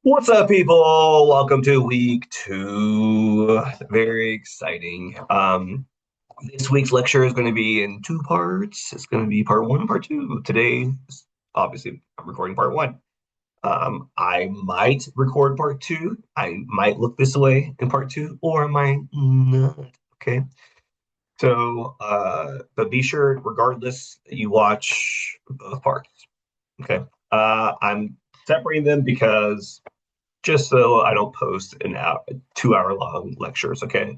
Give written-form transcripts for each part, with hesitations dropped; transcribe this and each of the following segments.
What's up, people? Welcome to week two. Very exciting. This week's lecture is going to be in two parts. It's going to be part one and part two. Today, obviously, I'm recording part one. I might record part two. I might look this way in part two, or I might not. Okay. But be sure, regardless, that you watch both parts. Okay. I'm separating them because just so I don't post an hour, 2 hour long lectures. Okay,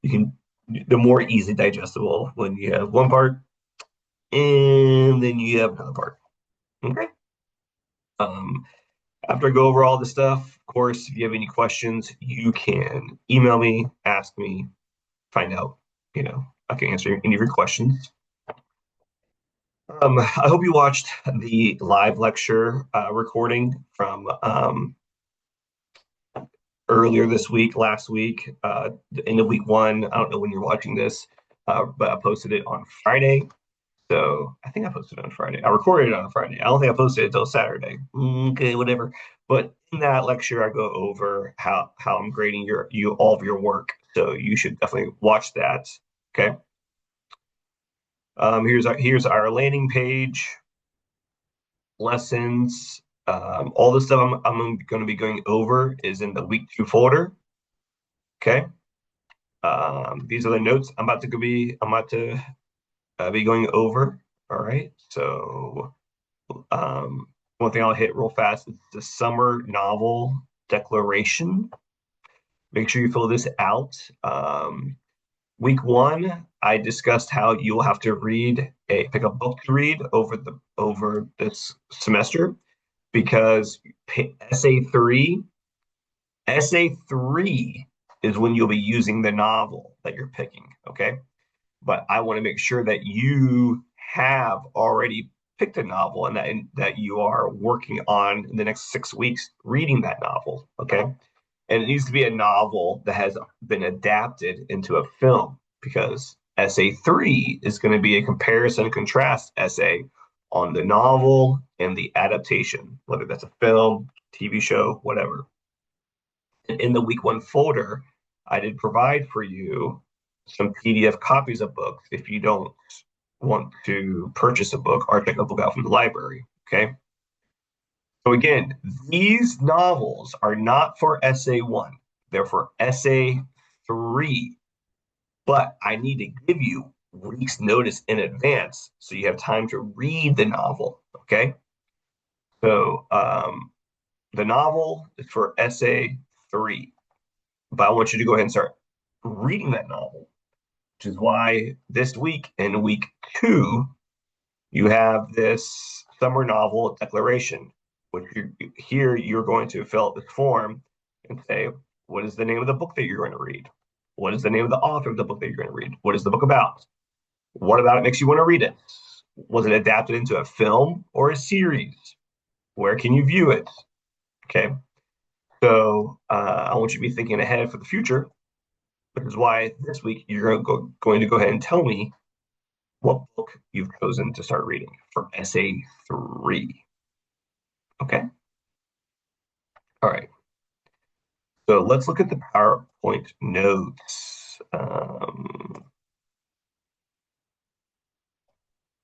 you can the more easily digestible when you have one part and then you have another part. Okay. Um, After I go over all the stuff, of course, if you have any questions, you can email me, ask me, find out. I can answer any of your questions. I hope you watched the live lecture recording from earlier this week, last week, end of week one. I don't know when you're watching this, but I posted it on Friday. So I think I posted it on Friday. I recorded it on Friday. I don't think I posted it until Saturday. Okay, whatever. But in that lecture, I go over how I'm grading you all of your work. So you should definitely watch that. Okay. Here's our landing page, lessons. All the stuff I'm going to be going over is in the week two folder. Okay. These are the notes I'm about to be going over. All right. So one thing I'll hit real fast is the summer novel declaration. Make sure you fill this out. Week one, I discussed how you'll have to pick a book to read over this semester because essay three, essay three is when you'll be using the novel that you're picking. Okay. But I want to make sure that you have already picked a novel and that you are working on in the next 6 weeks reading that novel. Okay. And it needs to be a novel that has been adapted into a film because essay three is going to be a comparison and contrast essay on the novel and the adaptation, whether that's a film, TV show, whatever. In the week one folder, I did provide for you some PDF copies of books if you don't want to purchase a book or check a book out from the library. Okay. So again, these novels are not for essay one, they're for essay three. But I need to give you weeks notice in advance so you have time to read the novel. Okay. So the novel is for essay three, but I want you to go ahead and start reading that novel, which is why this week in week two, you have this summer novel declaration, which you're going to fill out this form and say, what is the name of the book that you're going to read? What is the name of the author of the book that you're going to read? What is the book about? What about it makes you want to read it? Was it adapted into a film or a series? Where can you view it? Okay. So I want you to be thinking ahead for the future, which is why this week you're going to go ahead and tell me what book you've chosen to start reading for essay three. Okay. All right. So let's look at the PowerPoint notes,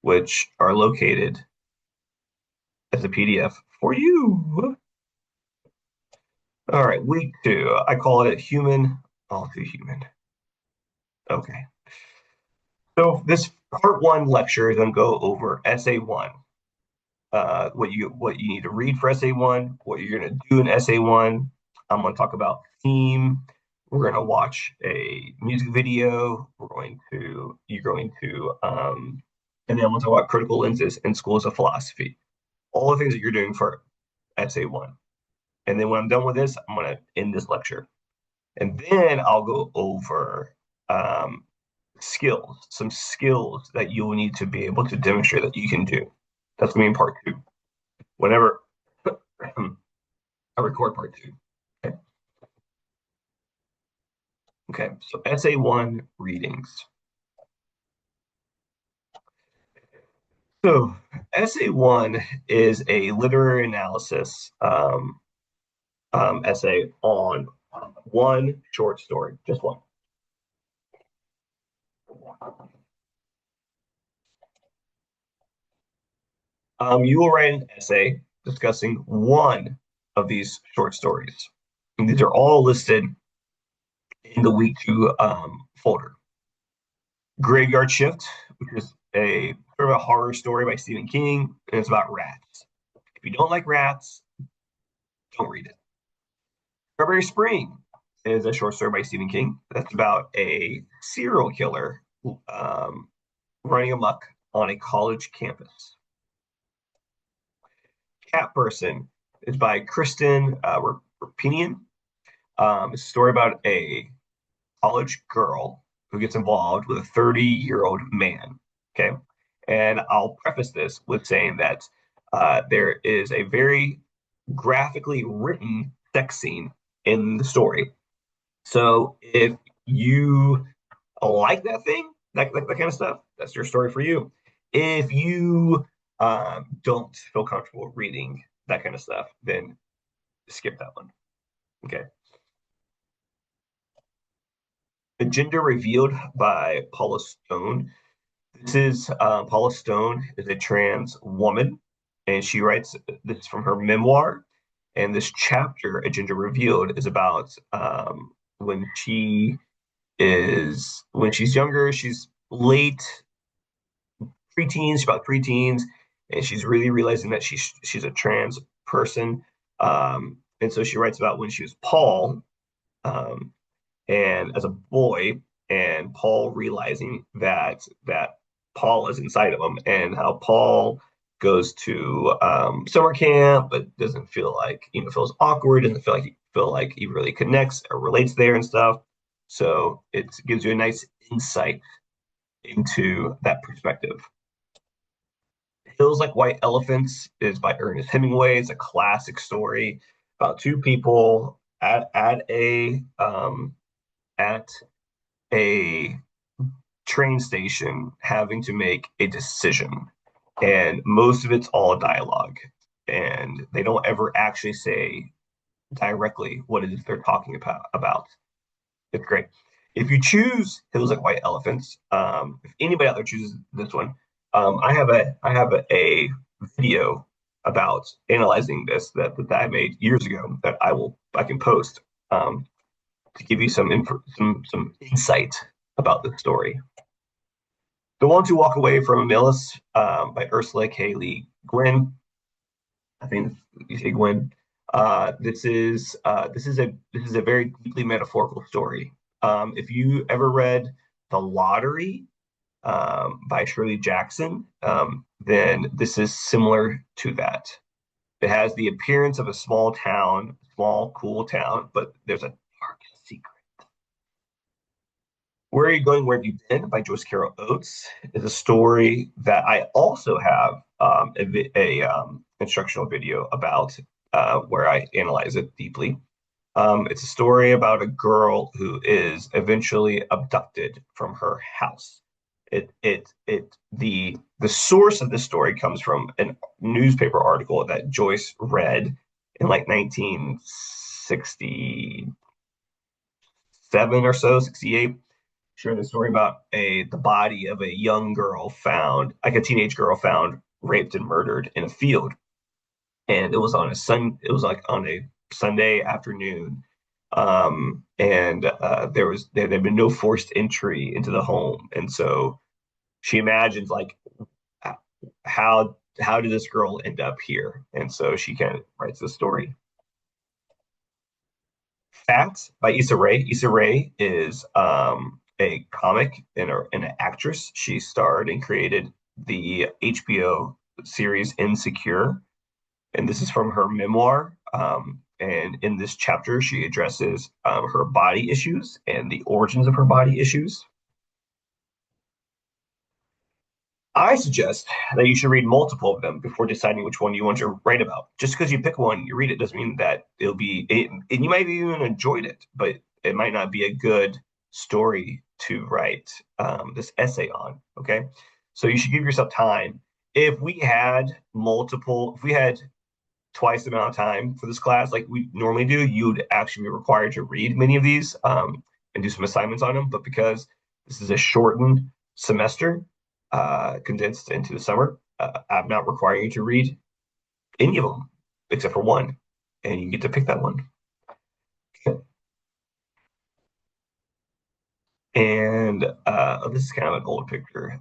which are located as a PDF for you. All right. Week two. I call it human, all too human. Okay. So this part one lecture is going to go over essay one. What you need to read for essay one, what you're going to do in essay one. I'm going to talk about theme. We're going to watch a music video. You're going to, and then I'm going to talk about critical lenses and schools of philosophy. All the things that you're doing for essay one. And then when I'm done with this, I'm going to end this lecture. And then I'll go over some skills that you will need to be able to demonstrate that you can do. That's going to be in part two. Whenever I record part two. Okay. Okay. So essay one readings. So essay one is a literary analysis essay on one short story, just one. You will write an essay discussing one of these short stories. And these are all listed in the week two folder. Graveyard Shift, which is a sort of a horror story by Stephen King, and it's about rats. If you don't like rats, don't read it. Strawberry Spring is a short story by Stephen King that's about a serial killer running amok on a college campus. Cat Person is by Kristen Rapinian. It's a story about a college girl who gets involved with a 30-year-old man. Okay. And I'll preface this with saying that there is a very graphically written sex scene in the story. So if you like that thing, that kind of stuff, that's your story for you. If you don't feel comfortable reading that kind of stuff, then skip that one. Okay. The Gender Revealed by Paula Stone. This is Paula Stone is a trans woman, and she writes this from her memoir. And this chapter, A Gender Revealed, is about when she's younger, she's late preteens, she's about preteens, and she's really realizing that she's a trans person. And so she writes about when she was Paul, um, and as a boy, and Paul realizing that Paul is inside of him, and how Paul goes to summer camp, but doesn't feel like feels awkward, doesn't feel like he really connects or relates there and stuff. So it gives you a nice insight into that perspective. Hills Like White Elephants is by Ernest Hemingway. It's a classic story about two people at a train station having to make a decision. And most of it's all dialogue. And they don't ever actually say directly what it is they're talking about. It's great. If you choose Hills Like White Elephants, if anybody out there chooses this one, I have a video about analyzing this that I made years ago that I can post to give you some insight about the story. The Ones Who Walk Away from Emilus by Ursula K. Le Guin. I think you say Gwen. This is a very deeply metaphorical story. If you ever read The Lottery by Shirley Jackson, then this is similar to that. It has the appearance of a small town, small, cool town, but there's a dark secret. Where Are You Going? Where Have You Been? By Joyce Carol Oates is a story that I also have a instructional video about where I analyze it deeply. It's a story about a girl who is eventually abducted from her house. The source of this story comes from a newspaper article that Joyce read in like 1967 or so, 68, sharing the story about the body of a young girl found, like a teenage girl found raped and murdered in a field. And it was like on a Sunday afternoon. And there had been no forced entry into the home. And so she imagines like how did this girl end up here? And so she kind of writes the story. Fat by Issa Rae. Issa Rae is a comic and an actress. She starred and created the HBO series Insecure, and this is from her memoir. And in this chapter, she addresses her body issues and the origins of her body issues. I suggest that you should read multiple of them before deciding which one you want to write about. Just because you pick one, you read it doesn't mean that and you might even enjoyed it, but it might not be a good story to write this essay on. Okay. So you should give yourself time. If we had twice the amount of time for this class like we normally do, you'd actually be required to read many of these and do some assignments on them. But because this is a shortened semester, condensed into the summer, I'm not requiring you to read any of them except for one, and you get to pick that one. And this is kind of an old picture,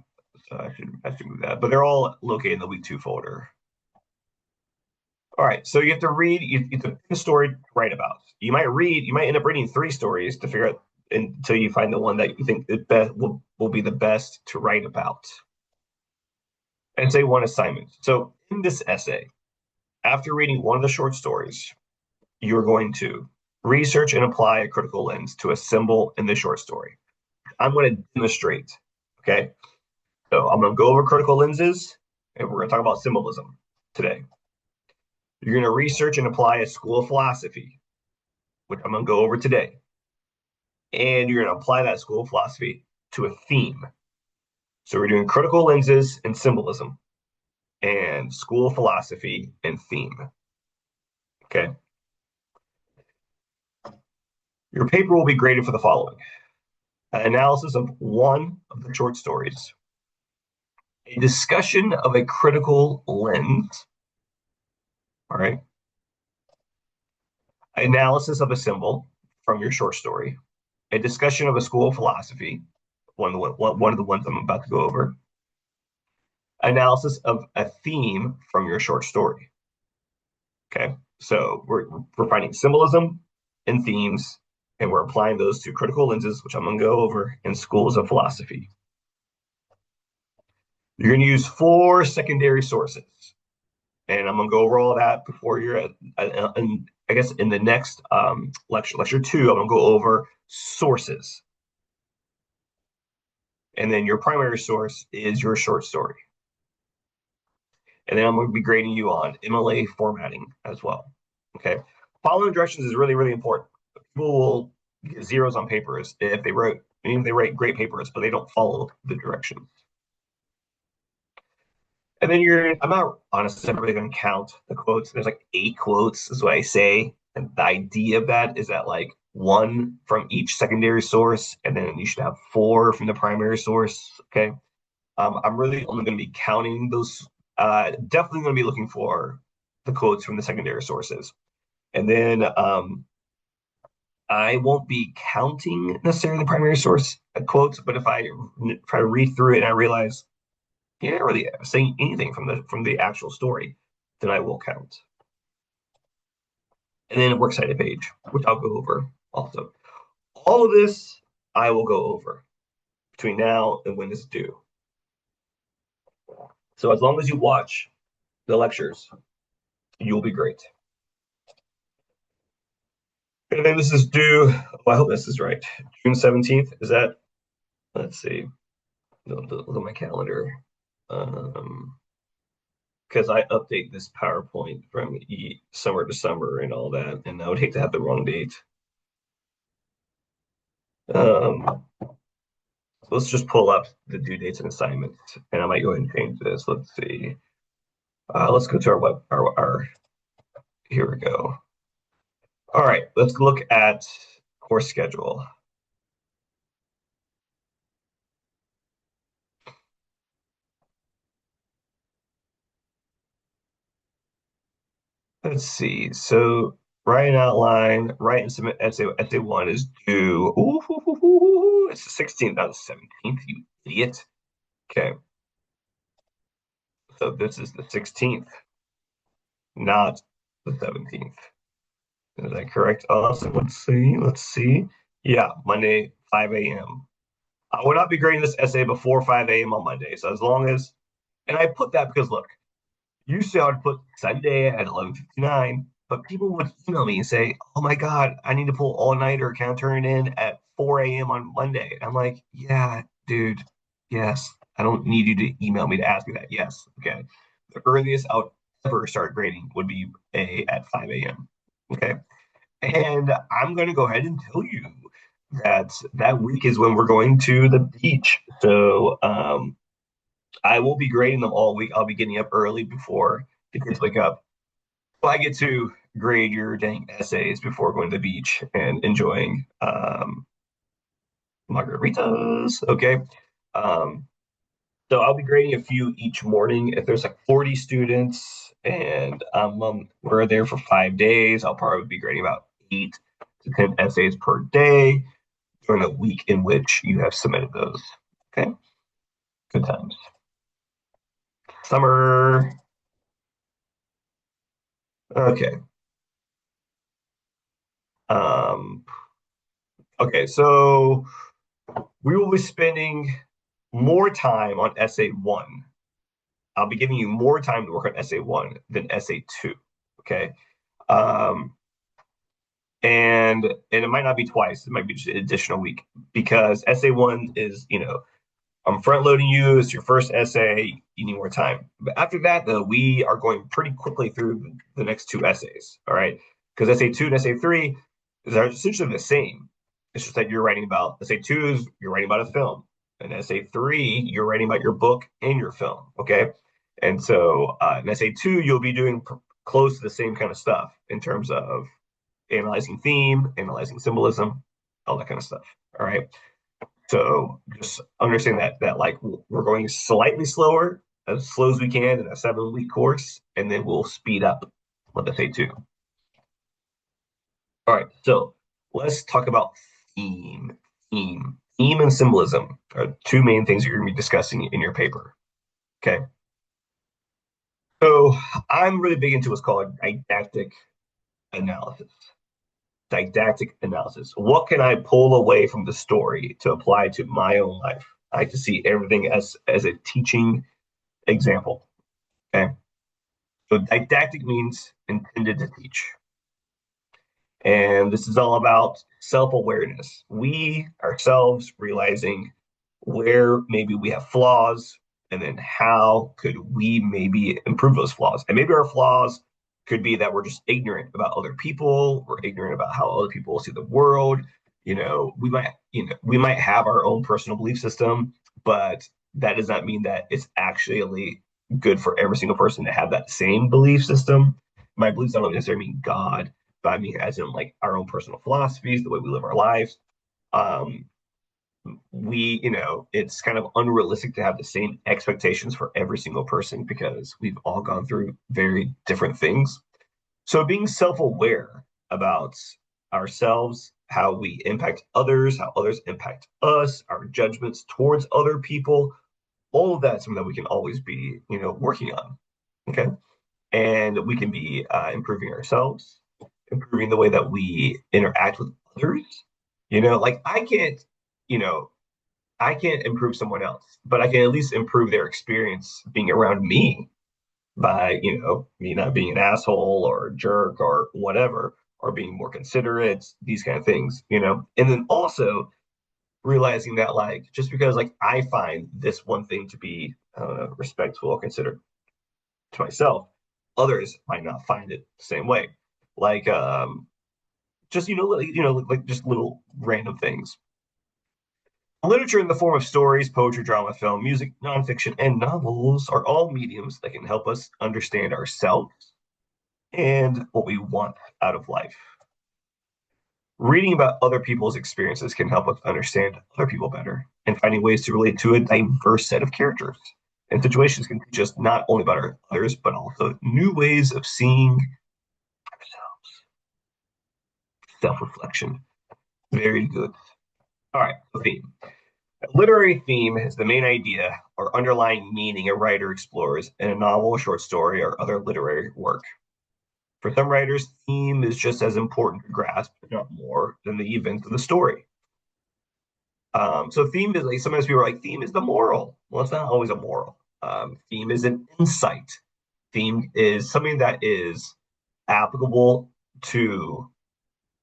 so I should move that. But they're all located in the week 2 folder. All right, so you have to read. You have to pick a story to write about. You might read. You might end up reading 3 stories to figure out until you find the one that you think will be the best to write about. And say 1 assignment. So in this essay, after reading one of the short stories, you're going to research and apply a critical lens to a symbol in the short story. I'm going to demonstrate. Okay, so I'm going to go over critical lenses, and we're going to talk about symbolism today. You're going to research and apply a school of philosophy, which I'm going to go over today. And you're going to apply that school of philosophy to a theme. So we're doing critical lenses and symbolism, and school of philosophy and theme. Okay. Your paper will be graded for the following: an analysis of one of the short stories, a discussion of a critical lens, all right, analysis of a symbol from your short story, a discussion of a school of philosophy, one of the ones I'm about to go over, analysis of a theme from your short story. Okay, so we're finding symbolism and themes, and we're applying those to critical lenses, which I'm going to go over, in schools of philosophy. You're going to use 4 secondary sources, and I'm going to go over all that before you're at, and I guess in the next lecture 2, I'm going to go over sources. And then your primary source is your short story. And then I'm going to be grading you on MLA formatting as well. Okay. Following directions is really, really important. People will get zeros on papers if they write great papers, but they don't follow the directions. And then I'm not honestly never really going to count the quotes. There's like 8 quotes, is what I say. And the idea of that is that like 1 from each secondary source, and then you should have 4 from the primary source. Okay. I'm really only going to be counting those. Definitely going to be looking for the quotes from the secondary sources. And then I won't be counting necessarily the primary source quotes, but if I read through it and I realize you're not really saying anything from the actual story, then I will count. And then a works cited page, which I'll go over also. All of this I will go over between now and when it's due. So as long as you watch the lectures, you'll be great. And then this is due, I hope this is right, June 17th. Is that, let's see, look at my calendar. Because I update this PowerPoint from summer to summer and all that, and I would hate to have the wrong date. So let's just pull up the due dates and assignments, and I might go ahead and change this. Let's see. Let's go to our here we go. All right, let's look at course schedule. Let's see. So write an outline, write and submit essay. Essay 1 is due. It's the 16th, not the 17th, you idiot. Okay. So this is the 16th, not the 17th. Is that correct? So let's see. Yeah, Monday, 5 a.m. I will not be grading this essay before 5 a.m. on Monday. So as long as, and I put that because look, usually I would put Sunday at 11:59, but people would email me and say, "Oh my God, I need to pull all-nighter. Can I turn it in at 4 a.m. on Monday?" I'm like, "Yeah, dude, yes. I don't need you to email me to ask me that. Yes, okay." The earliest I would ever start grading would be at 5 a.m. Okay, and I'm going to go ahead and tell you that that week is when we're going to the beach. So I will be grading them all week. I'll be getting up early before the kids wake up. Well, I get to grade your dang essays before going to the beach and enjoying margaritas. Okay. Um, so I'll be grading a few each morning. If there's like 40 students and we're there for 5 days, I'll probably be grading about 8 to 10 essays per day during the week in which you have submitted those. Okay. Good times. Summer. Okay. Um, okay. So we will be spending more time on essay one. I'll be giving you more time to work on essay one than essay two. Okay. Um, and it might not be twice. It might be just an additional week because essay one is, I'm front loading you. It's your first essay. You need more time. But after that, though, we are going pretty quickly through the next two essays. All right. Because essay two and essay three are essentially the same. It's just that you're writing about essay two is you're writing about a film. And essay three, you're writing about your book and your film. Okay. And so in essay two, you'll be doing close to the same kind of stuff in terms of analyzing theme, analyzing symbolism, all that kind of stuff. All right. So just understand that like we're going slightly slower, as slow as we can in a 7 week course, and then we'll speed up with the say two. All right. So let's talk about theme. Theme and symbolism are two main things you're going to be discussing in your paper. Okay. So I'm really big into what's called analysis. Didactic analysis. What can I pull away from the story to apply to my own life? I like to see everything as a teaching example. Okay. So didactic means intended to teach. And this is all about self-awareness. We ourselves realizing where maybe we have flaws, and then how could we maybe improve those flaws? And maybe our flaws could be that we're just ignorant about other people, we're ignorant about how other people see the world. We might have our own personal belief system, but that does not mean that it's actually good for every single person to have that same belief system. My beliefs don't necessarily mean God, but I mean as in like our own personal philosophies, the way we live our lives. Um, it's kind of unrealistic to have the same expectations for every single person because we've all gone through very different things. So being self-aware about ourselves, how we impact others, how others impact us, our judgments towards other people, all of that's something that we can always be, working on. Okay. And we can be improving ourselves, improving the way that we interact with others. Like you know, I can't improve someone else, but I can at least improve their experience being around me by, me not being an asshole or a jerk or whatever, or being more considerate, these kind of things. And then also realizing that like just because like I find this one thing to be, I don't know, respectful or considered to myself, others might not find it the same way. Like just like just little random things. Literature in the form of stories, poetry, drama, film, music, nonfiction, and novels are all mediums that can help us understand ourselves and what we want out of life. Reading about other people's experiences can help us understand other people better, and finding ways to relate to a diverse set of characters and situations can teach us not only about others, but also new ways of seeing ourselves. Self-reflection. Very good. All right, the theme. A literary theme is the main idea or underlying meaning a writer explores in a novel, short story, or other literary work. For some writers, theme is just as important to grasp, if not more, than the events of the story. So theme is like sometimes people are like, theme is the moral. Well, it's not always a moral. Theme is an insight. Theme is something that is applicable to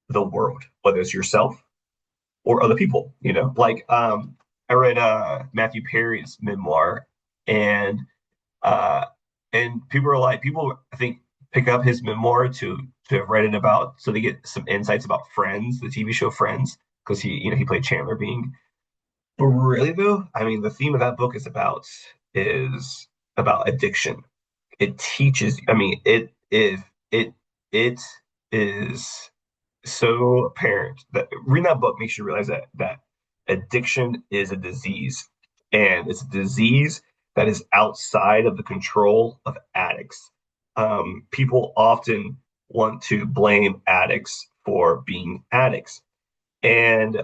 the world, whether it's yourself or other people. Like I read Matthew Perry's memoir, and uh, people I think pick up his memoir to have read it about so they get some insights about Friends, the TV show Friends, because he played Chandler Bing. But really though, I mean, the theme of that book is about addiction. It teaches. I mean, it is. it it is so apparent that reading that book makes you realize that addiction is a disease, and it's a disease that is outside of the control of addicts. People often want to blame addicts for being addicts, and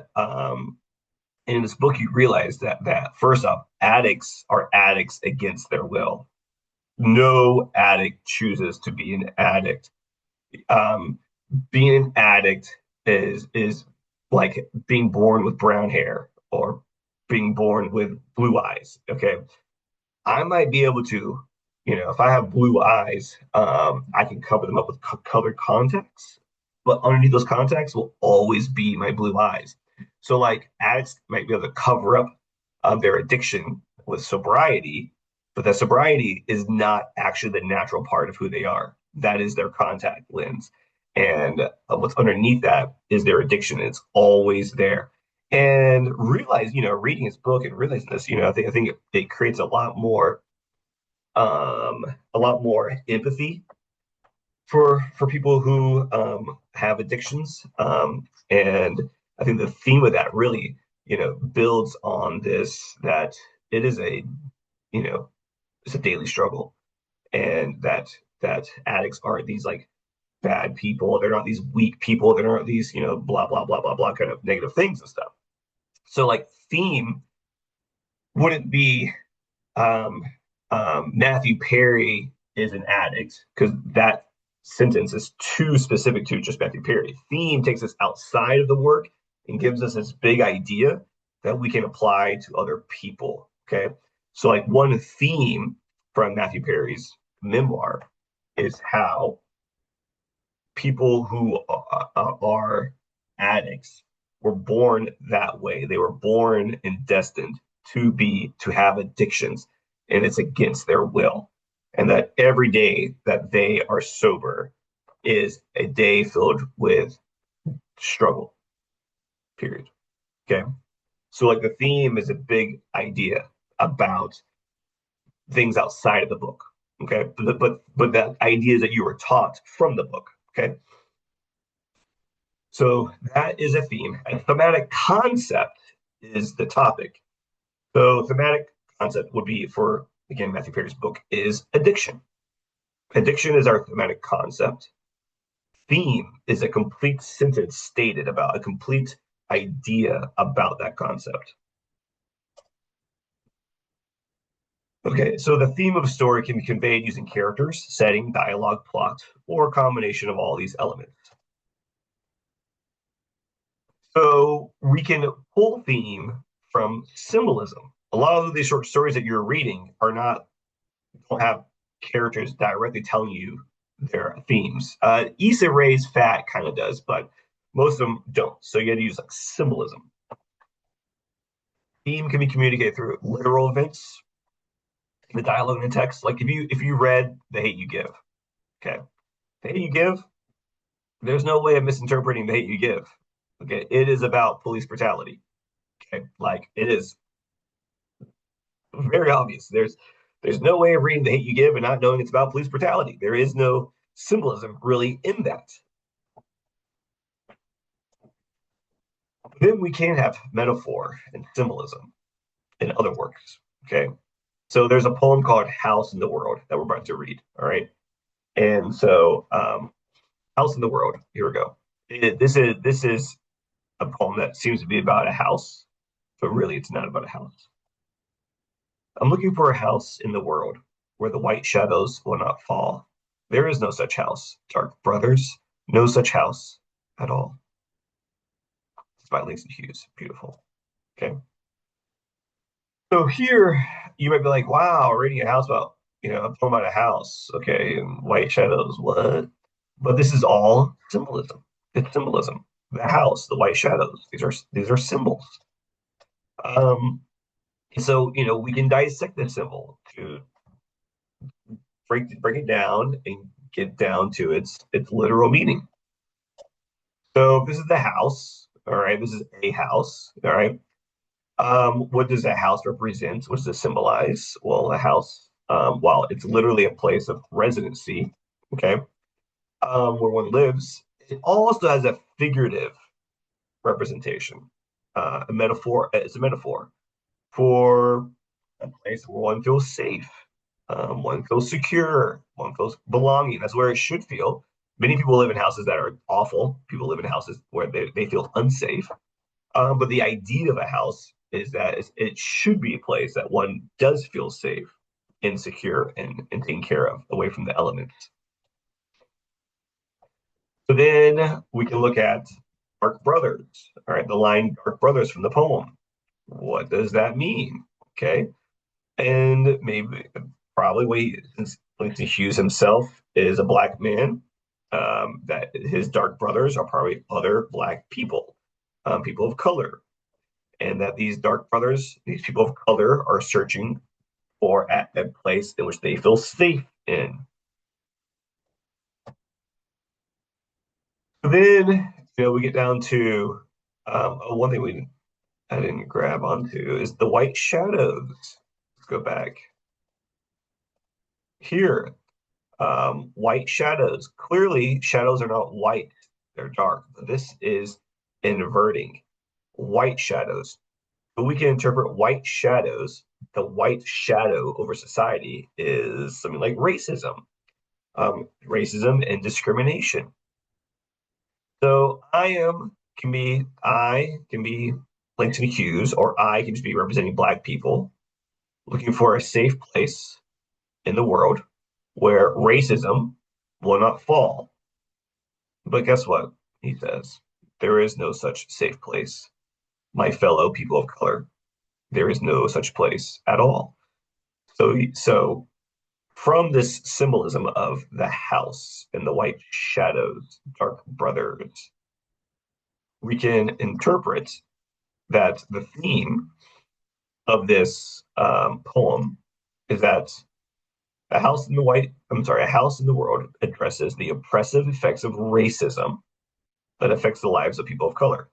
in this book, you realize that first off, addicts are addicts against their will. No addict chooses to be an addict. Um, Being an addict is like being born with brown hair or being born with blue eyes. Okay, I might be able to, if I have blue eyes, I can cover them up with colored contacts, but underneath those contacts will always be my blue eyes. So, like, addicts might be able to cover up their addiction with sobriety, but that sobriety is not actually the natural part of who they are. That is their contact lens. And what's underneath that is their addiction. It's always there and realize, reading his book and realizing this, I think it creates um, a lot more empathy for people who have addictions. And I think the theme of that really, builds on this that it is you know, it's a daily struggle, and that addicts aren't these like bad people. They're not these weak people. They're not these, blah blah blah blah blah kind of negative things and stuff. So like theme wouldn't be um, Matthew Perry is an addict because that sentence is too specific to just Matthew Perry. Theme takes us outside of the work and gives us this big idea that we can apply to other people. Okay. So, like, one theme from Matthew Perry's memoir is how people who are addicts were born that way. They were born and destined to have addictions, and it's against their will. And that every day that they are sober is a day filled with struggle. Period. Okay. So like the theme is a big idea about things outside of the book. Okay. But that ideas that you were taught from the book. Okay. So that is a theme. A thematic concept is the topic. So thematic concept would be for, again, Matthew Perry's book is addiction. Addiction is our thematic concept. Theme is a complete sentence stated about a complete idea about that concept. Okay, so the theme of a story can be conveyed using characters, setting, dialogue, plot, or a combination of all these elements. So we can pull theme from symbolism. A lot of these short stories that you're reading don't have characters directly telling you their themes. Issa Rae's Fat kind of does, but most of them don't. So you got to use like symbolism. Theme can be communicated through literal events, the dialogue and the text. Like if you read The Hate You Give, okay, The Hate You Give, there's no way of misinterpreting The Hate You Give. Okay, it is about police brutality. Okay, like it is very obvious. There's no way of reading The Hate You Give and not knowing it's about police brutality. There is no symbolism really in that. Then we can have metaphor and symbolism in other works. Okay. So there's a poem called House in the World that we're about to read. All right. And so House in the World, here we go. This is a poem that seems to be about a house, but really it's not about a house. I'm looking for a house in the world where the white shadows will not fall. There is no such house, dark brothers, no such house at all. It's by Langston Hughes. Beautiful. Okay. So here you might be like, wow, reading a house about, a poem about a house. Okay. And white shadows, what? But this is all symbolism. It's symbolism. The house, the white shadows, these are symbols. Um, so, we can dissect the symbol to break it down and get down to its literal meaning. So this is the house. All right. This is a house. All right. What does a house represent? What does it symbolize? Well, a house, while it's literally a place of residency, okay, where one lives, it also has a figurative representation, a metaphor. It's a metaphor for a place where one feels safe, one feels secure, one feels belonging. That's where it should feel. Many people live in houses that are awful. People live in houses where they feel unsafe. But the idea of a house is that it should be a place that one does feel safe and secure and taken care of, away from the elements. So then we can look at dark brothers. All right, the line dark brothers from the poem. What does that mean? Okay. And maybe probably since Langston Hughes himself is a black man, that his dark brothers are probably other black people, people of color, and that these dark brothers, these people of color, are searching for a place in which they feel safe in. So then, we get down to one thing I didn't grab onto is the white shadows. Let's go back here. White shadows. Clearly, shadows are not white, they're dark. But this is inverting white shadows. But we can interpret white shadows. The white shadow over society is something like racism, racism and discrimination. So I can be linked to the Hughes, or I can just be representing Black people looking for a safe place in the world where racism will not fall. But guess what? He says, there is no such safe place, my fellow people of color. There is no such place at all. So from this symbolism of the house and the white shadows, dark brothers, we can interpret that the theme of this poem is that a house in the world addresses the oppressive effects of racism that affects the lives of people of color,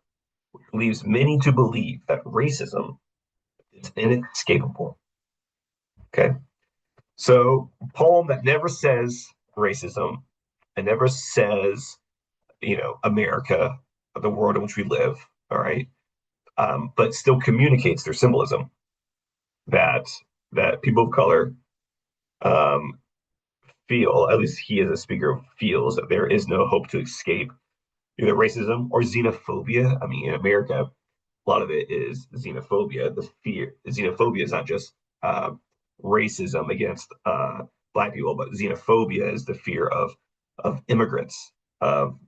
which leaves many to believe that racism is inescapable. Okay. So, a poem that never says racism, it never says, America, the world in which we live, all right, but still communicates their symbolism that people of color um, feel, at least he as a speaker feels, that there is no hope to escape either racism or xenophobia. I mean, in America, a lot of it is xenophobia. The fear, xenophobia is not just racism against Black people, but xenophobia is the fear of immigrants, of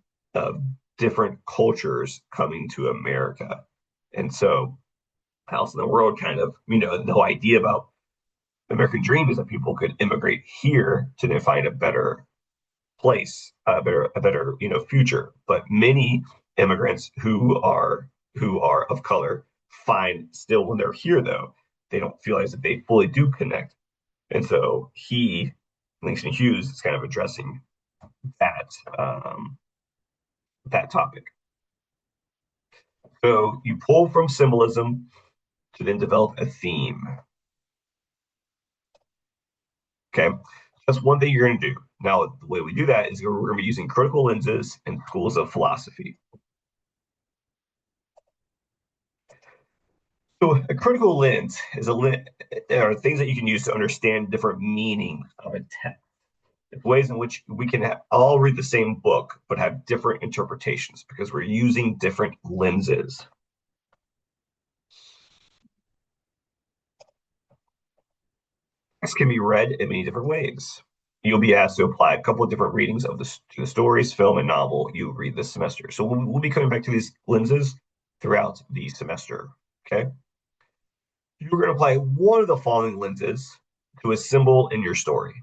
different cultures coming to America. And so, House in the World kind of, the whole idea about the American dream is that people could immigrate here to then find a better place, a better future. But many immigrants who are of color find still when they're here though they don't feel as if they fully do connect. And so Langston Hughes, is kind of addressing that that topic. So you pull from symbolism to then develop a theme. Okay, that's one thing you're going to do. Now, the way we do that is we're going to be using critical lenses and schools of philosophy. So a critical lens is are things that you can use to understand different meanings of a text. It's ways in which we can all read the same book but have different interpretations because we're using different lenses. This can be read in many different ways. You'll be asked to apply a couple of different readings of to the stories, film, and novel you read this semester. So we'll be coming back to these lenses throughout the semester. Okay. You're going to apply one of the following lenses to a symbol in your story.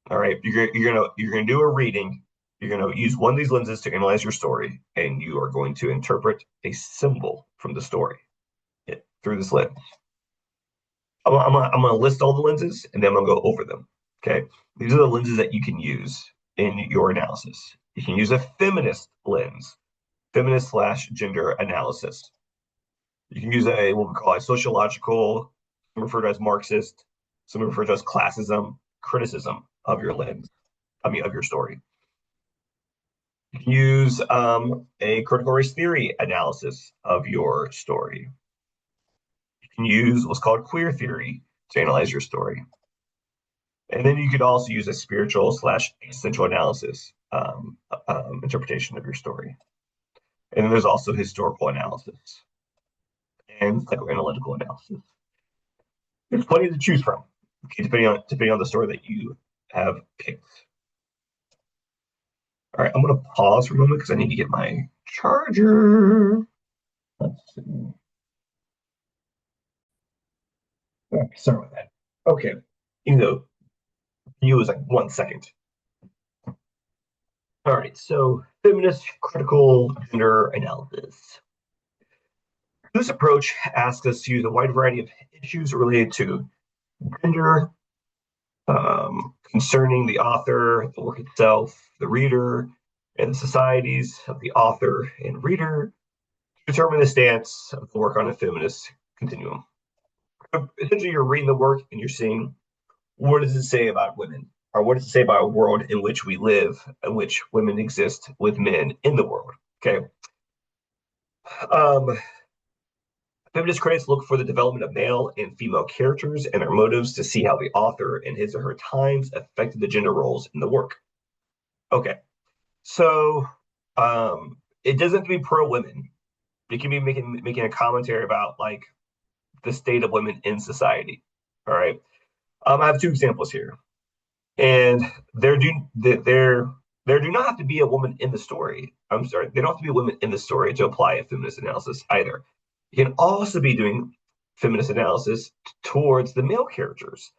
All right, you're gonna do a reading. You're gonna use one of these lenses to analyze your story, and you are going to interpret a symbol from the story through this lens. I'm gonna list all the lenses, and then I'm gonna go over them. Okay, these are the lenses that you can use in your analysis. You can use a feminist lens, feminist slash gender analysis. You can use what we call a sociological, some refer to as Marxist, some refer to as classism, criticism of your lens, of your story. You can use a critical race theory analysis of your story. You can use what's called queer theory to analyze your story. And then you could also use a spiritual slash existential analysis interpretation of your story. And then there's also historical analysis and psychoanalytical analysis. There's plenty to choose from, okay, depending on the story that you have picked. All right, I'm gonna pause for a moment because I need to get my charger. Let's see. Okay, sorry about that. Okay, even though you was like 1 second. All right, so feminist critical gender analysis. This approach asks us to use a wide variety of issues related to gender, concerning the author, the work itself, the reader, and the societies of the author and reader to determine the stance of the work on a feminist continuum. Essentially, you're reading the work and you're seeing what does it say about women, or what does it say about a world in which we live, in which women exist with men in the world. Okay. Um, Feminist critics look for the development of male and female characters and their motives to see how the author in his or her times affected the gender roles in the work. Okay, so it doesn't have to be pro women. It can be making a commentary about like the state of women in society. All right, I have two examples here, and there do not have to be a woman in the story. I'm sorry, they don't have to be women in the story to apply a feminist analysis either. You can also be doing feminist analysis towards the male characters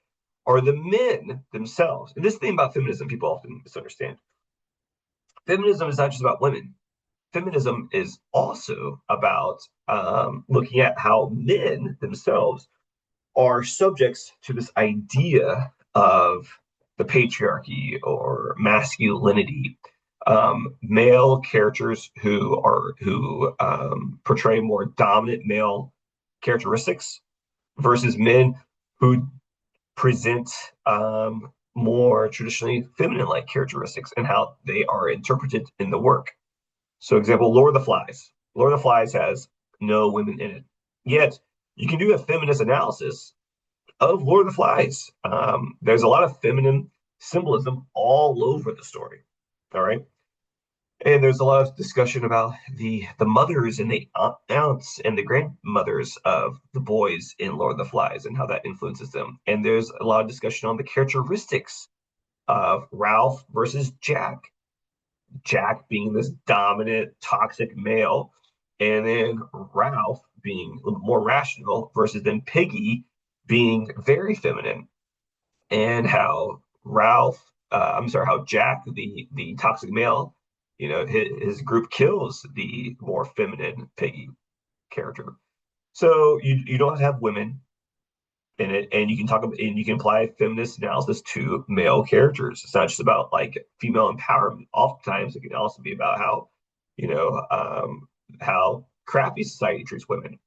or the men themselves. And this thing about feminism, people often misunderstand. Feminism is not just about women. Feminism is also about looking at how men themselves are subjects to this idea of the patriarchy or masculinity. Male characters who portray more dominant male characteristics versus men who present more traditionally feminine-like characteristics and how they are interpreted in the work. So, example, Lord of the Flies. Lord of the Flies has no women in it. Yet, you can do a feminist analysis of Lord of the Flies. There's a lot of feminine symbolism all over the story. All right. And there's a lot of discussion about the mothers and the aunts and the grandmothers of the boys in Lord of the Flies and how that influences them. And there's a lot of discussion on the characteristics of Ralph versus Jack. Jack being this dominant, toxic male, and then Ralph being a little more rational versus then Piggy being very feminine, and how how Jack, the toxic male, his group kills the more feminine Piggy character. So you don't have women in it, and you can apply feminist analysis to male characters. It's not just about like female empowerment. Oftentimes, it can also be about you know how crappy society treats women.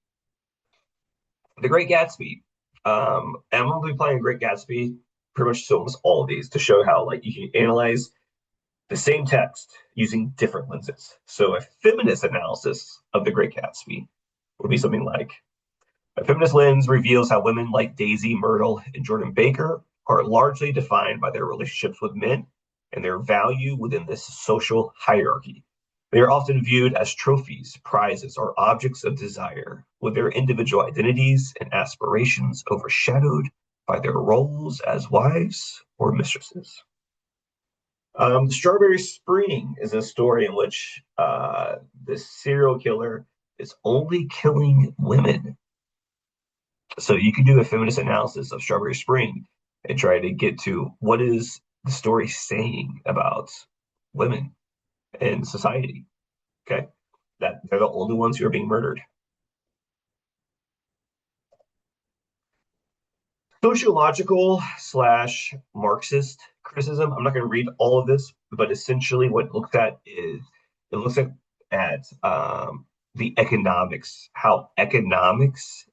The Great Gatsby. And I'm gonna be playing Great Gatsby pretty much to almost all of these to show how like you can analyze the same text using different lenses. So a feminist analysis of The Great Gatsby would be something like a feminist lens reveals how women like Daisy Myrtle and Jordan Baker are largely defined by their relationships with men and their value within this social hierarchy. They are often viewed as trophies, prizes, or objects of desire, with their individual identities and aspirations overshadowed by their roles as wives or mistresses. Strawberry Spring is a story in which this serial killer is only killing women. So you could do a feminist analysis of Strawberry Spring and try to get to what is the story saying about women in society. Okay, that they're the only ones who are being murdered. Sociological slash Marxist criticism. I'm not going to read all of this, but essentially what it looks at is it looks at the economics, how economics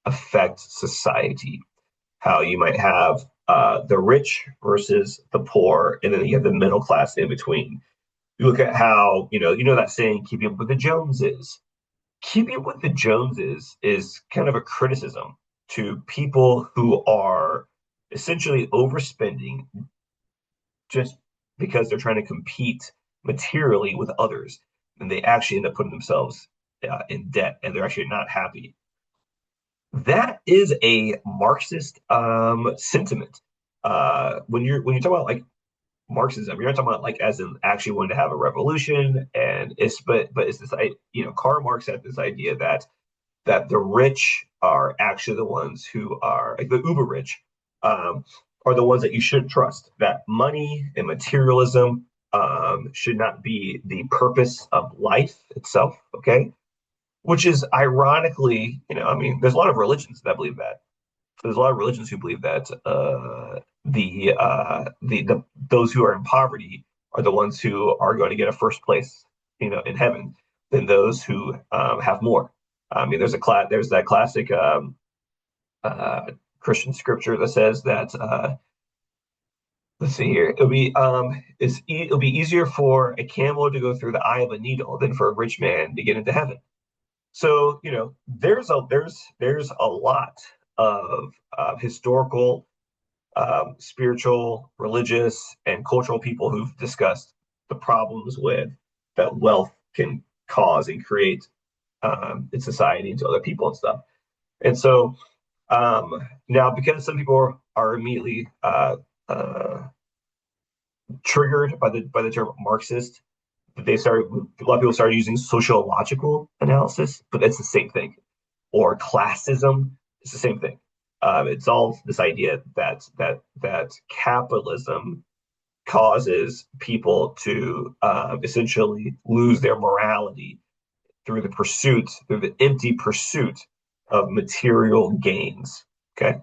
affect society, how you might have the rich versus the poor, and then you have the middle class in between. You look at how, that saying, keeping up with the Joneses. Keeping up with the Joneses is kind of a criticism to people who are essentially overspending just because they're trying to compete materially with others, and they actually end up putting themselves in debt, and they're actually not happy. That is a Marxist sentiment. When you talk about like Marxism, you're not talking about like as in actually wanting to have a revolution, and it's this, Karl Marx had this idea that the rich are actually the ones who are like the uber rich, um, are the ones that you shouldn't trust. That money and materialism should not be the purpose of life itself. Okay, which is ironically, I mean, there's a lot of religions that believe that. There's a lot of religions who believe that the those who are in poverty are the ones who are going to get a first place, in heaven than those who have more. I mean, there's that classic uh, Christian scripture that says that let's see here, it'll be easier for a camel to go through the eye of a needle than for a rich man to get into heaven. So, there's a lot of historical, spiritual, religious, and cultural people who've discussed the problems with that wealth can cause and create in society and to other people and stuff. And so now, because some people are immediately triggered by the term Marxist, a lot of people started using sociological analysis, but it's the same thing. Or classism, it's the same thing. It's all this idea that capitalism causes people to essentially lose their morality through the empty pursuit of material gains. Okay,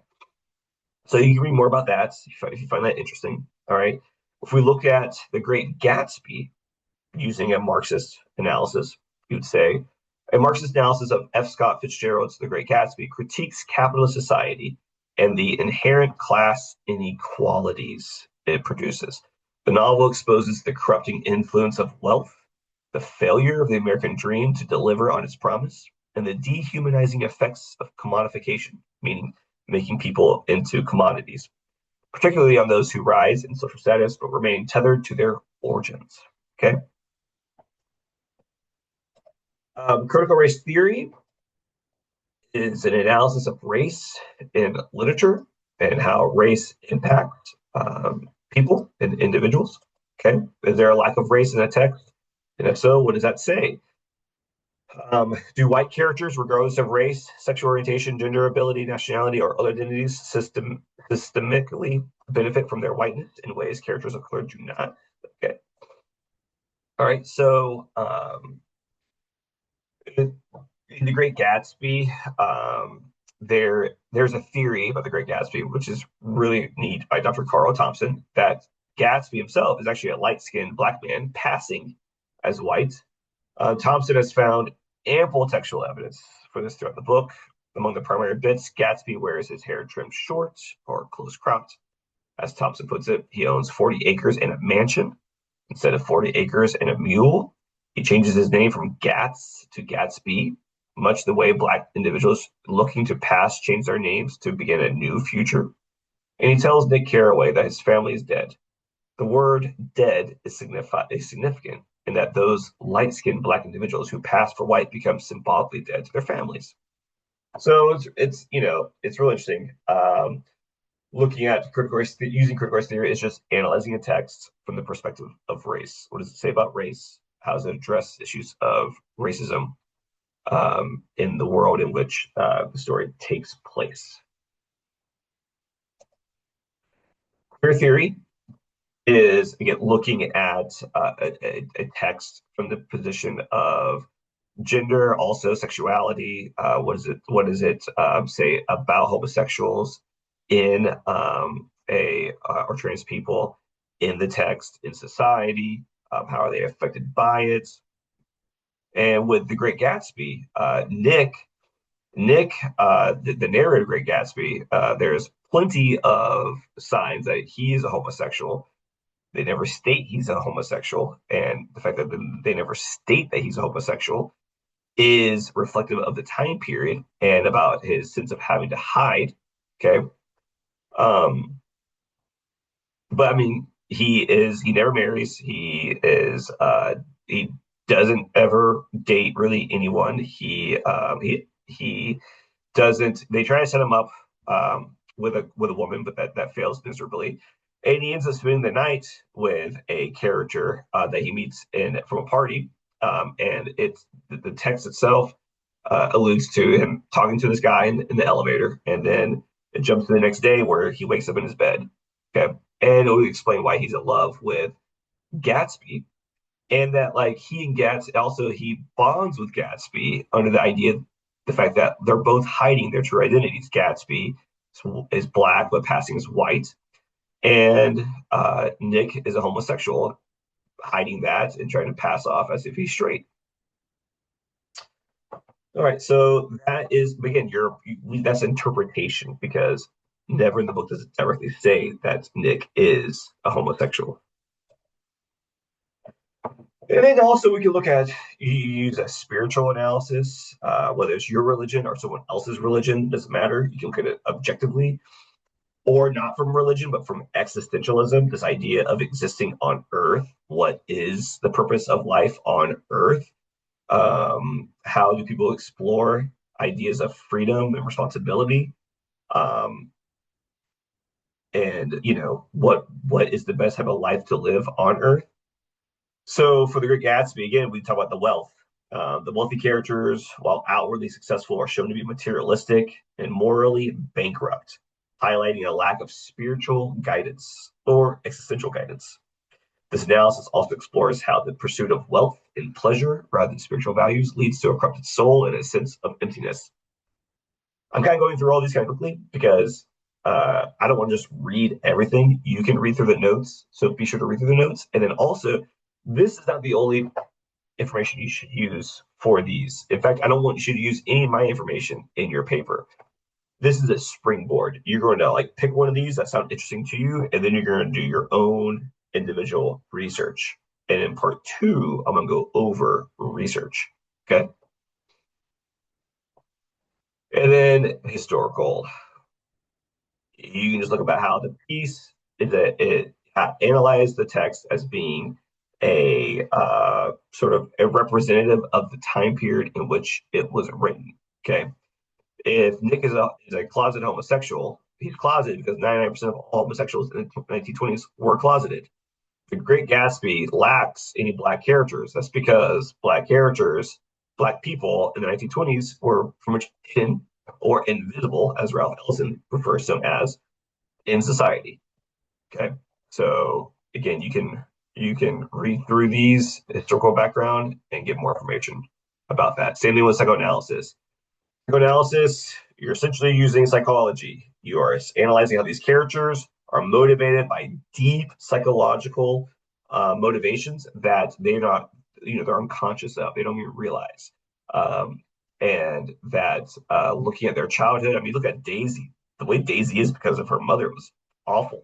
so you can read more about that if you find that interesting. All right, if we look at The Great Gatsby, using a Marxist analysis, you would say a Marxist analysis of F. Scott Fitzgerald's The Great Gatsby critiques capitalist society and the inherent class inequalities it produces. The novel exposes the corrupting influence of wealth, the failure of the American dream to deliver on its promise, and the dehumanizing effects of commodification, meaning making people into commodities, particularly on those who rise in social status but remain tethered to their origins. Okay. Critical race theory is an analysis of race in literature and how race impacts people and individuals. Okay, is there a lack of race in a text? And if so, what does that say? Do white characters, regardless of race, sexual orientation, gender, ability, nationality, or other identities, systemically benefit from their whiteness in ways characters of color do not? Okay. All right. So in The Great Gatsby, there's a theory about The Great Gatsby, which is really neat, by Dr. Carl Thompson, that Gatsby himself is actually a light-skinned black man passing as white. Thompson has found ample textual evidence for this throughout the book. Among the primary bits, Gatsby wears his hair trimmed short or close cropped. As Thompson puts it, he owns 40 acres and a mansion instead of 40 acres and a mule. He changes his name from Gats to Gatsby, much the way Black individuals looking to pass change their names to begin a new future. And he tells Nick Carraway that his family is dead. The word dead is significant in that those light-skinned Black individuals who pass for white become symbolically dead to their families. So it's really interesting. Looking at using critical race theory is just analyzing a text from the perspective of race. What does it say about race? How does it address issues of racism in the world in which the story takes place? Queer theory is, again, looking at a text from the position of gender, also sexuality. What does it say about homosexuals in or trans people in the text, in society? How are they affected by it? And with The Great Gatsby, Nick, the narrator of Great Gatsby, there's plenty of signs that he's a homosexual. they never state he's a homosexual, and the fact that they never state that he's a homosexual is reflective of the time period and about his sense of having to hide. Okay. Um, but I mean, he never marries. He doesn't ever date really anyone. He doesn't. They try to set him up with a woman, but that fails miserably. And he ends up spending the night with a character that he meets in from a party. And it's the text itself alludes to him talking to this guy in the elevator, and then it jumps to the next day where he wakes up in his bed. Okay, and it will explain why he's in love with Gatsby, and that like he and Gatsby also he bonds with Gatsby under the idea, the fact that they're both hiding their true identities. Gatsby is black but passing as white, and Nick is a homosexual, hiding that and trying to pass off as if he's straight. All right, so that is again that's interpretation because never in the book does it directly say that Nick is a homosexual. And then also we can look at you use a spiritual analysis, whether it's your religion or someone else's religion, doesn't matter. You can look at it objectively, or not from religion, but from existentialism, this idea of existing on Earth. What is the purpose of life on Earth? How do people explore ideas of freedom and responsibility? Um, and what is the best type of life to live on Earth? So for the Great Gatsby, again, we talk about the wealth. The wealthy characters, while outwardly successful, are shown to be materialistic and morally bankrupt, highlighting a lack of spiritual guidance or existential guidance. This analysis also explores how the pursuit of wealth and pleasure rather than spiritual values leads to a corrupted soul and a sense of emptiness. I'm kind of going through all these kind of quickly because I don't want to just read everything. You can read through the notes, so be sure to read through the notes. And then also, this is not the only information you should use for these. In fact, I don't want you to use any of my information in your paper. This is a springboard. You're going to like pick one of these that sound interesting to you, and then you're going to do your own individual research. And in part two, I'm going to go over research. Okay. And then historical. You can just look about how the piece is it analyzed the text as being a sort of a representative of the time period in which it was written. Okay. If Nick is a closeted homosexual, he's closeted because 99% of all homosexuals in the 1920s were closeted. The Great Gatsby lacks any black characters. That's because black people in the 1920s were pretty much hidden or invisible, as Ralph Ellison refers to them as, in society. Okay, so again, you can read through these historical background and get more information about that. Same thing with psychoanalysis. Psychoanalysis, you're essentially using psychology. You are analyzing how these characters are motivated by deep psychological motivations that they're not, they're unconscious of. They don't even realize. And that looking at their childhood, I mean, look at Daisy. The way Daisy is because of her mother was awful.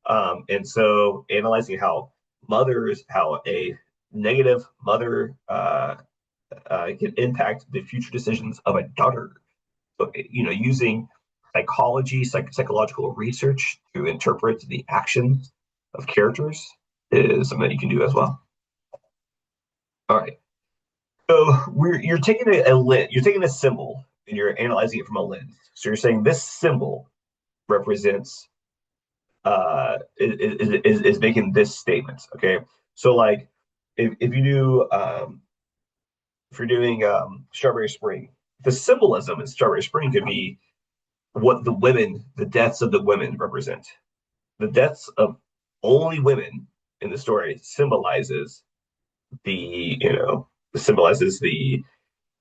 And so analyzing how a negative mother can impact the future decisions of a daughter. So, using psychological research to interpret the actions of characters is something that you can do as well. All right. So you're taking you're taking a symbol and you're analyzing it from a lens. So you're saying this symbol represents is making this statement. Okay. So like if you do if you're doing Strawberry Spring, the symbolism in Strawberry Spring could be what the deaths of the women represent. The deaths of only women in the story symbolizes the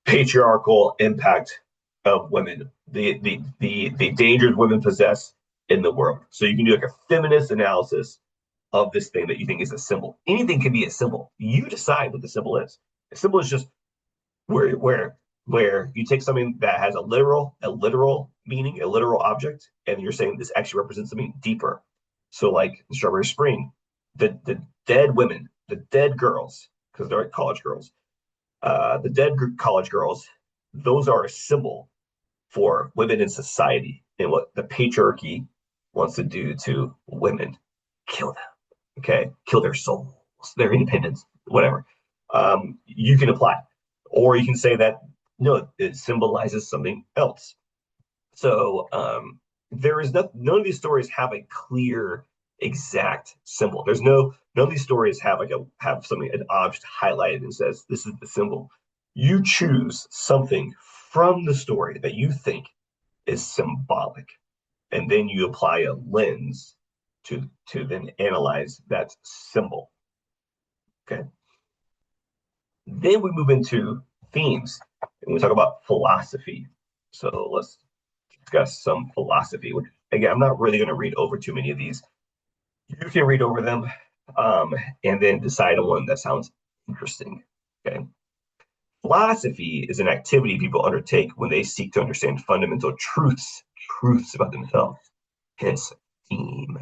patriarchal impact of women, the dangers women possess in the world. So you can do like a feminist analysis of this thing that you think is a symbol. Anything can be a symbol. You decide what the symbol is. A symbol is just where you take something that has a literal meaning, a literal object, and you're saying this actually represents something deeper. So like Strawberry Spring, the dead women, the dead girls, because they're college girls, the dead college girls, those are a symbol for women in society and what the patriarchy wants to do to women. Kill them, okay? Kill their souls, their independence, whatever. You can apply, or you can say that no, it symbolizes something else. So there is none of these stories have a clear, exact symbol. There's none of these stories have have something an object highlighted and says this is the symbol. You choose something from the story that you think is symbolic, and then you apply a lens to then analyze that symbol. Okay. Then we move into themes, and we talk about philosophy. So let's discuss some philosophy, which again, I'm not really going to read over too many of these. You can read over them and then decide on one that sounds interesting. Okay. Philosophy is an activity people undertake when they seek to understand fundamental truths about themselves. Hence, theme.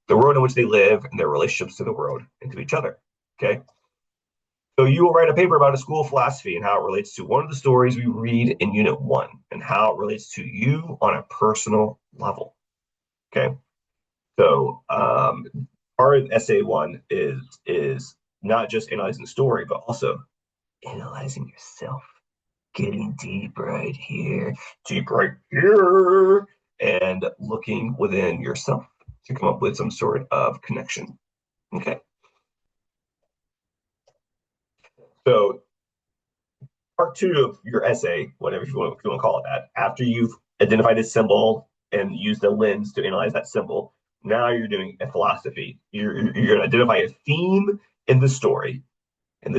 The world in which they live and their relationships to the world and to each other. Okay. So you will write a paper about a school of philosophy and how it relates to one of the stories we read in Unit 1 and how it relates to you on a personal level. Okay. So our essay one is not just analyzing the story, but also analyzing yourself, getting deep right here, and looking within yourself to come up with some sort of connection. Okay. So part two of your essay, whatever if you want to call it that, after you've identified a symbol and used a lens to analyze that symbol, now you're doing a philosophy. You're going to identify a theme in the story and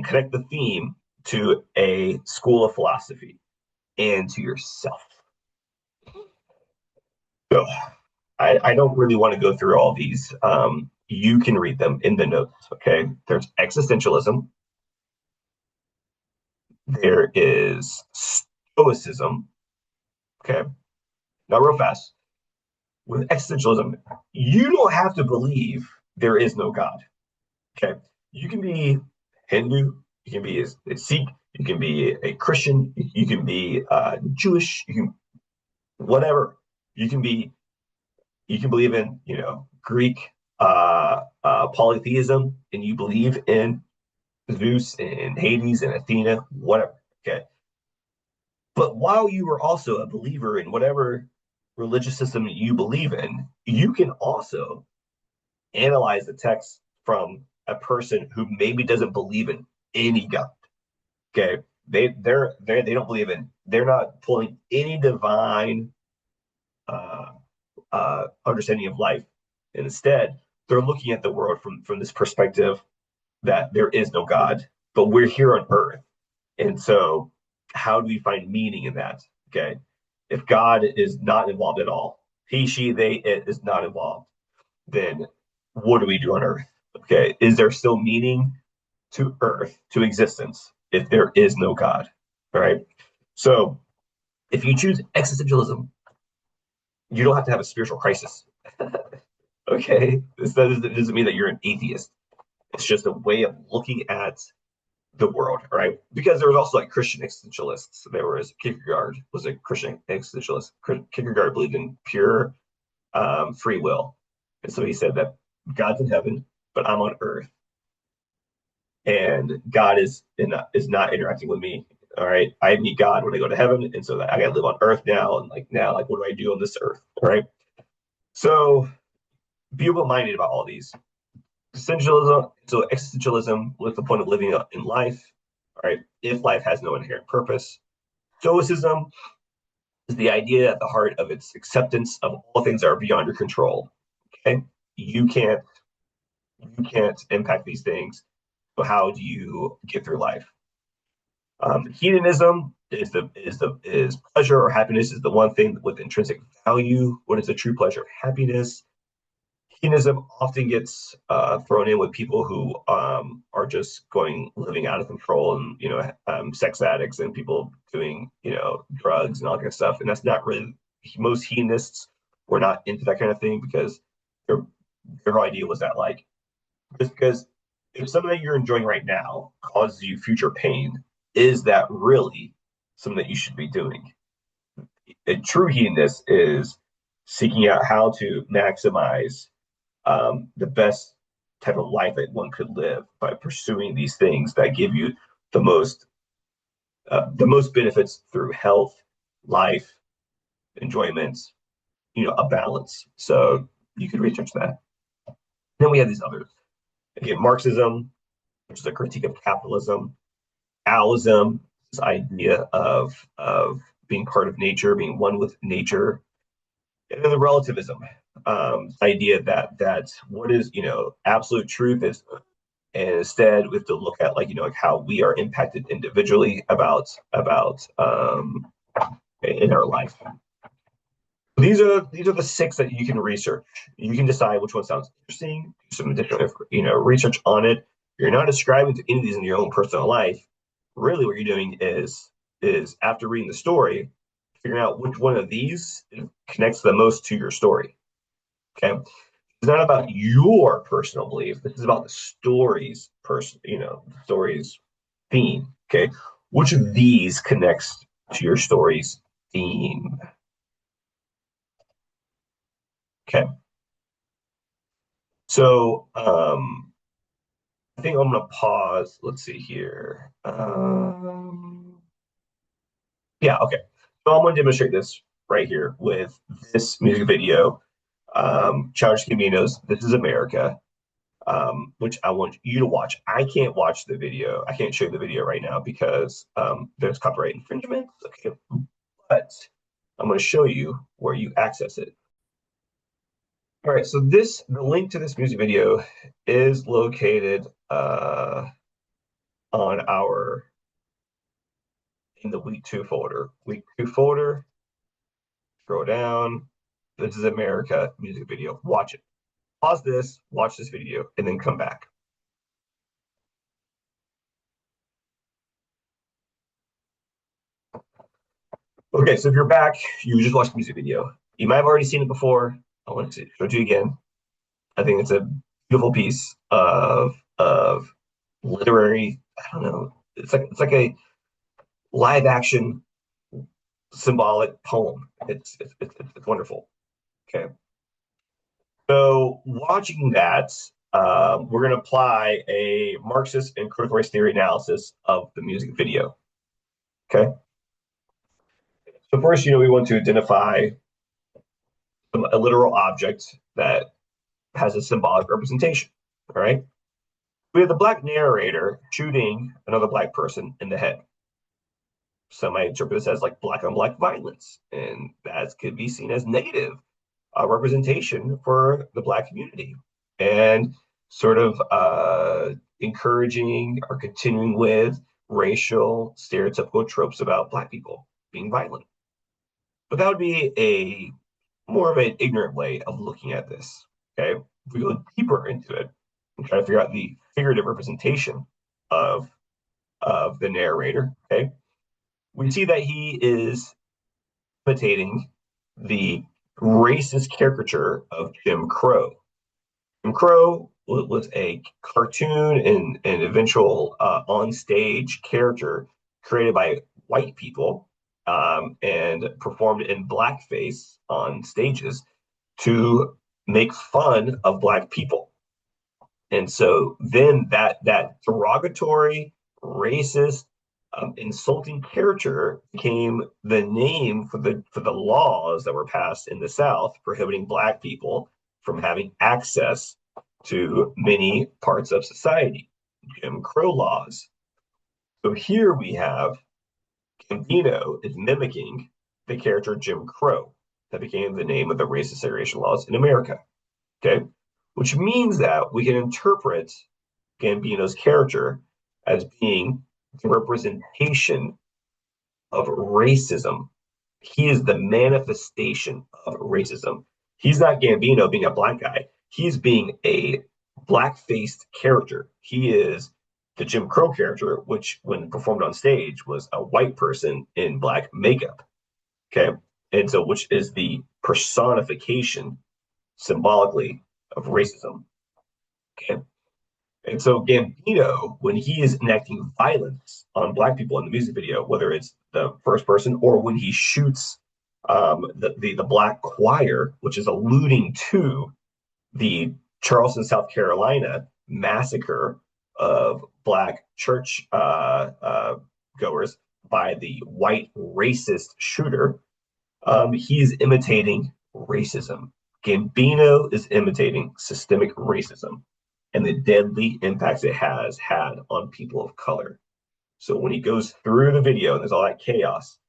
connect the theme to a school of philosophy and to yourself. So I don't really want to go through all these. You can read them in the notes. Okay. There's existentialism. There is stoicism. Okay. Now, real fast, with existentialism, you don't have to believe there is no God. Okay. You can be Hindu, you can be a Sikh, you can be a Christian, you can be Jewish, you can whatever. You can be, you can believe in, Greek polytheism, and you believe in Zeus and Hades and Athena, whatever. Okay. But while you are also a believer in whatever religious system you believe in, you can also analyze the text from a person who maybe doesn't believe in any God. Okay. They don't believe in, they're not pulling any divine uh, understanding of life. And instead, they're looking at the world from this perspective that there is no God, but we're here on earth. And so, how do we find meaning in that? Okay. If God is not involved at all, he, she, they, it is not involved, then what do we do on earth? Okay. Is there still meaning to earth, to existence, if there is no God? All right. So, if you choose existentialism, you don't have to have a spiritual crisis. Okay. This doesn't mean that you're an atheist. It's just a way of looking at the world, right? Because there was also like Christian existentialists. There was Kierkegaard was a Christian existentialist. Kierkegaard believed in pure free will, and so he said that God's in heaven, but I'm on earth, and God is not interacting with me. All right, I meet God when I go to heaven, and so that I got to live on earth now, and like what do I do on this earth? All right, so be open-minded about all these. Existentialism with the point of living in life, all right, if life has no inherent purpose. Stoicism is the idea at the heart of its acceptance of all things that are beyond your control. Okay, you can't you can't impact these things. So how do you get through life? Hedonism is pleasure or happiness is the one thing with intrinsic value. What is the true pleasure of happiness? Hedonism often gets thrown in with people who are just living out of control, and sex addicts and people doing drugs and all that kind of stuff. And that's not really, most hedonists were not into that kind of thing because their their idea was that like Just because if something that you're enjoying right now causes you future pain, is that really something that you should be doing? A true hedonist is seeking out how to maximize the best type of life that one could live by pursuing these things that give you the most the most benefits through health, life, enjoyment, a balance. So you could research that. Then we have these others. Again, Marxism, which is a critique of capitalism. Alism, this idea of being part of nature, being one with nature, and then the relativism, idea that what is absolute truth is, and instead we have to look at like how we are impacted individually about in our life. These are the six that you can research. You can decide which one sounds interesting, do some additional research on it. You're not ascribing to any of these in your own personal life. Really, what you're doing is after reading the story, figuring out which one of these connects the most to your story. Okay, it's not about your personal belief. This is about the story's theme. Okay, which of these connects to your story's theme? Okay. So I think I'm gonna pause. Let's see here. Yeah, okay. So I'm gonna demonstrate this right here with this music video. Childish Gambino's "This Is America," which I want you to watch. I can't watch the video. I can't show the video right now because there's copyright infringement. Okay, but I'm gonna show you where you access it. All right, so the link to this music video is located on our in the week two folder. Week two folder, scroll down. This is America music video. Watch it. Pause this, watch this video, and then come back. Okay, so if you're back, you just watched the music video. You might have already seen it before. I want to show it to you again. I think it's a beautiful piece of literary. I don't know. It's like a live action symbolic poem. It's wonderful. Okay. So watching that, we're going to apply a Marxist and critical race theory analysis of the music video. Okay. So first, we want to identify a literal object that has a symbolic representation. All right. We have the black narrator shooting another black person in the head. Some might interpret this as like black on black violence, and that could be seen as negative representation for the black community, and sort of encouraging or continuing with racial stereotypical tropes about black people being violent. But that would be a more of an ignorant way of looking at this. Okay, if we go deeper into it and try to figure out the figurative representation of the narrator, okay, we see that he is imitating the racist caricature of Jim Crow. Jim Crow was a cartoon and eventual on-stage character created by white people and performed in blackface on stages to make fun of black people. And so then that derogatory, racist, insulting character became the name for the laws that were passed in the South prohibiting black people from having access to many parts of society, Jim Crow laws. So here we have Gambino is mimicking the character Jim Crow that became the name of the racist segregation laws in America. Okay, which means that we can interpret Gambino's character as being the representation of racism. He is the manifestation of racism. He's not Gambino being a black guy. He's being a black-faced character. He is the Jim Crow character, which when performed on stage was a white person in black makeup. Okay. And so which is the personification symbolically of racism. Okay. And so Gambino, when he is enacting violence on black people in the music video, whether it's the first person or when he shoots the black choir, which is alluding to the Charleston, South Carolina massacre of black church goers by the white racist shooter, he's imitating racism. Gambino is imitating systemic racism and the deadly impacts it has had on people of color. So when he goes through the video and there's all that chaos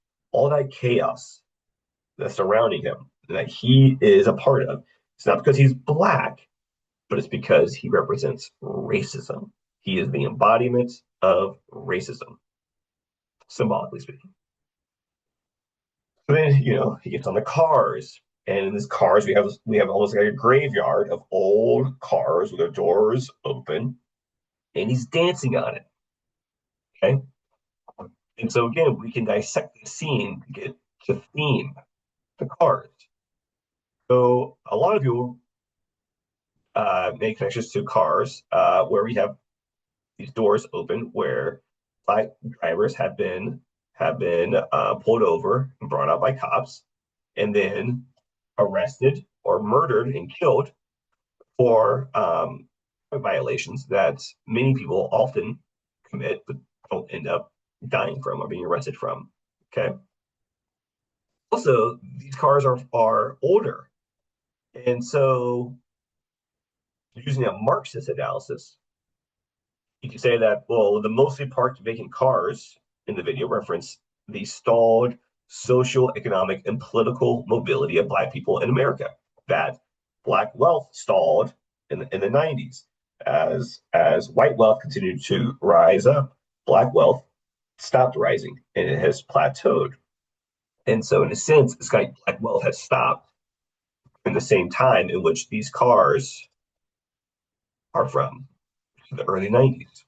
that's surrounding him, that he is a part of, it's not because he's black, but it's because he represents racism. He is the embodiment of racism, symbolically speaking. So then, he gets on the cars, and in these cars, we have almost like a graveyard of old cars with their doors open, and he's dancing on it. Okay, and so again, we can dissect the scene to get to theme the cars. So a lot of people make connections to cars where we have these doors open where black drivers have been pulled over and brought out by cops and then arrested or murdered and killed for violations that many people often commit but don't end up dying from or being arrested from. Okay. Also, these cars are older. And so using a Marxist analysis, you could say that, well, the mostly parked vacant cars in the video reference the stalled social, economic, and political mobility of Black people in America. That Black wealth stalled in the 90s. As white wealth continued to rise up, Black wealth stopped rising and it has plateaued. And so, in a sense, it's like Black wealth has stopped in the same time in which these cars are from, the early 90s.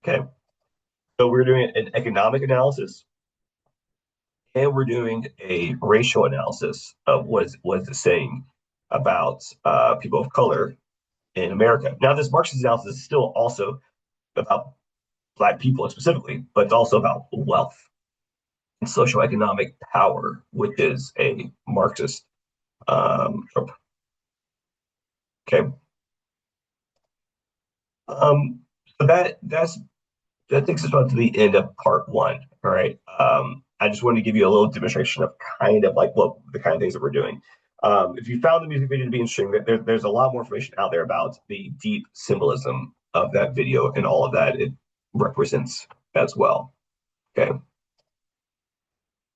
Okay. So we're doing an economic analysis and we're doing a racial analysis of what is it saying about people of color in America. Now, this Marxist analysis is still also about Black people specifically, but it's also about wealth and social economic power, which is a Marxist trope. Okay. So that takes us on to the end of part one. All right. I just wanted to give you a little demonstration of kind of like what the kind of things that we're doing. If you found the music video to be interesting, there's a lot more information out there about the deep symbolism of that video and all of that it represents as well. Okay.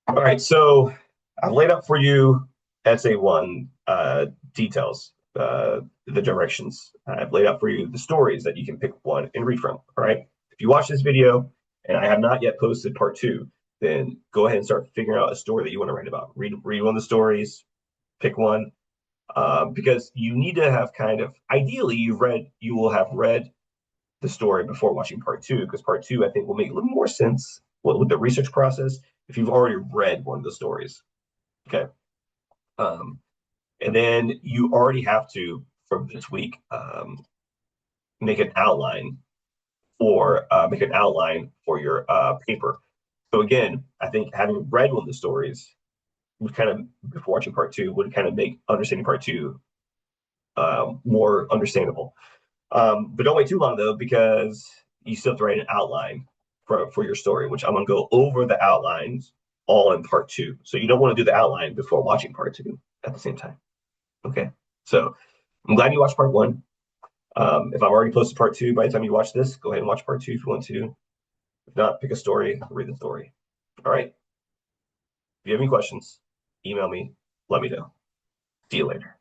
All right. So I've laid out for you essay one details, the directions. I've laid out for you the stories that you can pick one and read from. All right. If you watch this video and I have not yet posted part two, then go ahead and start figuring out a story that you want to write about. Read one of the stories, pick one, because you need to have kind of ideally you will have read the story before watching part two, because part two I think will make a little more sense with the research process if you've already read one of the stories. Okay. And then you already have to, from this week, make an outline for your paper. So again, I think having read one of the stories would kind of, before watching part two, would kind of make understanding part two more understandable. But don't wait too long though, because you still have to write an outline for your story, which I'm gonna go over the outlines all in part two. So you don't want to do the outline before watching part two at the same time. Okay. So I'm glad you watched part one. If I've already posted part two by the time you watch this, go ahead and watch part two if you want to. If not, pick a story, read the story. All right. If you have any questions, email me, let me know. See you later.